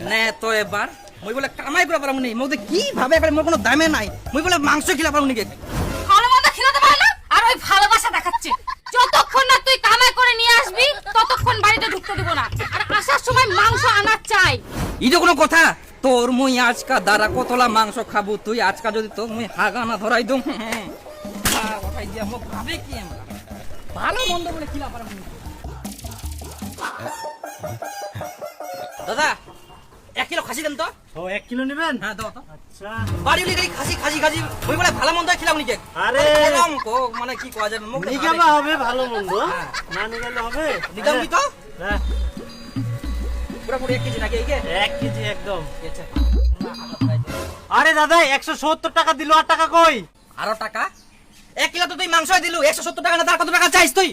নে তো এবার মই বলে কামাই করে পারমু নি মধ্যে কি ভাবে এবার মোর কোনো দামে নাই মই বলে মাংস খিলা পারমু নি কে ভালো মন্দ খিলাতে পারে না আর ওই ভালোবাসা দেখাচ্ছে যতক্ষণ না তুই কামাই করে নিয়ে আসবি ততক্ষণ বাড়িতে ঢুকতে দিব না আর আসার সময় মাংস আনার চাই এই যে কোনো কথা তোর মুই আজকা দাঁড়া কতলা মাংস খাবো তুই আজকা যদি তো মুই হাগানা ধরাই দম ওঠাই দিয়া মোক ভাবে কি আমরা ভালো মন্দ বলে খিলা পারমু নি দাদা 1 কিলো খাসি দেন তো ও 1 কিলো নেবেন হ্যাঁ দাও তো আচ্ছা বাড়ি উলি খাসি খাসি খাসি ওই বলে ভালো মন্দ খিলাম নি কে আরে খেলাম কো মানে কি কয়া যাবে মোক নিগামা হবে ভালো মন্দ না নিগালে হবে নিগাম কি তো হ্যাঁ পুরো পুরো 1 কেজি নাকি এই কে 1 কেজি একদম আচ্ছা আরে দাদা 170 টাকা দিলো আর টাকা কই আরো টাকা 1 কিলো তো তুই মাংস দিলু 170 টাকা না তার কত টাকা চাইছ তুই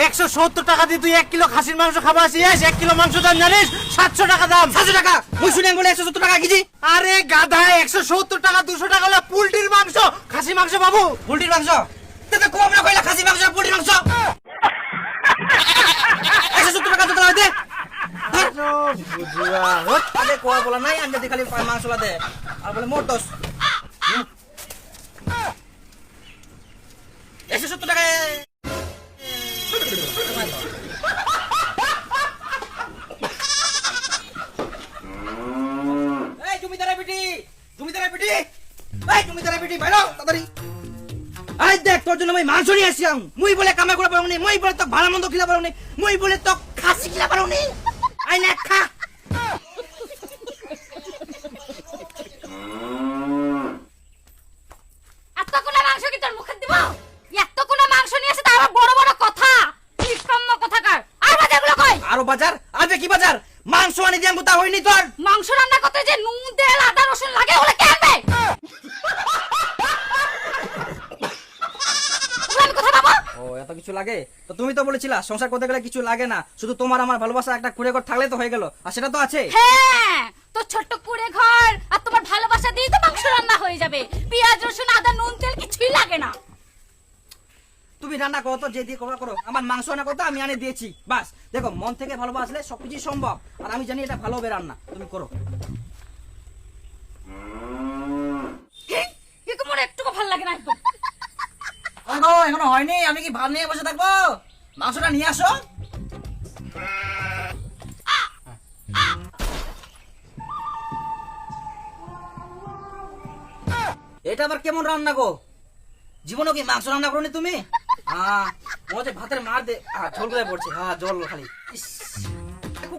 170 টাকা দিয়ে তুই 1 কিলো খাসির মাংস খাবা আসিস 1 কিলো মাংস দাম জানিস 700 টাকা দাম 700 টাকা মুই শুনে বলে 170 টাকা কেজি আরে গাধা 170 টাকা 200 টাকা হলো পোল্ট্রির মাংস খাসি মাংস বাবু পোল্ট্রির মাংস তেতে কম না কইলা খাসি মাংস পোল্ট্রির মাংস 170 টাকা তো দে বুঝুয়া হট আরে কোয়া বলা নাই আন্ডা খালি মাংসলা দে আর বলে মোর দোষ 170 টাকা এই জমিদারের বেটি বাইরো তাড়াতাড়ি আই দেখ তোর জন্য আমি মাংস নিয়ে আসিয়াম মুই বলে কামাই করে পারবো নি মুই বলে তো ভালো মন্দ খিলা পারবো নি মুই বলে তো খাসি খিলা পারবো নি আই না খা এতগুলো মাংস কি তোর মুখে দিব এতগুলো মাংস নিয়ে এসে তার বড় বড় কথা নিষ্কম্ম কথাকার আর বাজারগুলো কই আরো বাজার আবে কি বাজার মাংস আনি দিয়াম তা হইনি তোর মাংস রান্না করতে যে নুন তেল আদা রসুন লাগে ওগুলো কে আনবে ওগুলো আমি কোথায় পাবো ও এত কিছু লাগে তো তুমি তো বলেছিলা সংসার করতে গেলে কিছু লাগে না শুধু তোমার আমার ভালোবাসা একটা কুড়ে ঘর থাকলে তো হয়ে গেল আর সেটা তো আছে হ্যাঁ তো ছোট্ট কুড়ে ঘর আর তোমার ভালোবাসা দিয়ে তো মাংস রান্না হয়ে যাবে পেঁয়াজ রসুন আদা নুন তেল কিছুই লাগে না তুমি রান্না করো তো যে দিয়ে করো আমার মাংস রান্না করতে আমি আনে দিয়েছি বাস দেখো মন থেকে ভালোবাসলে সবকিছু সম্ভব আর আমি জানি এটা ভালো হবে রান্না তুমি করো কিন্তু মনে একটুকু ভালো লাগে না একদম এখনো হয়নি আমি কি ভাত নিয়ে বসে থাকবো মাংসটা নিয়ে আসো এটা আবার কেমন রান্না গো জীবনে কি মাংস রান্না করনি তুমি হ্যাঁ মনে ভাতের মার দে ঝোল করে পড়ছে হ্যাঁ জল খালি ইস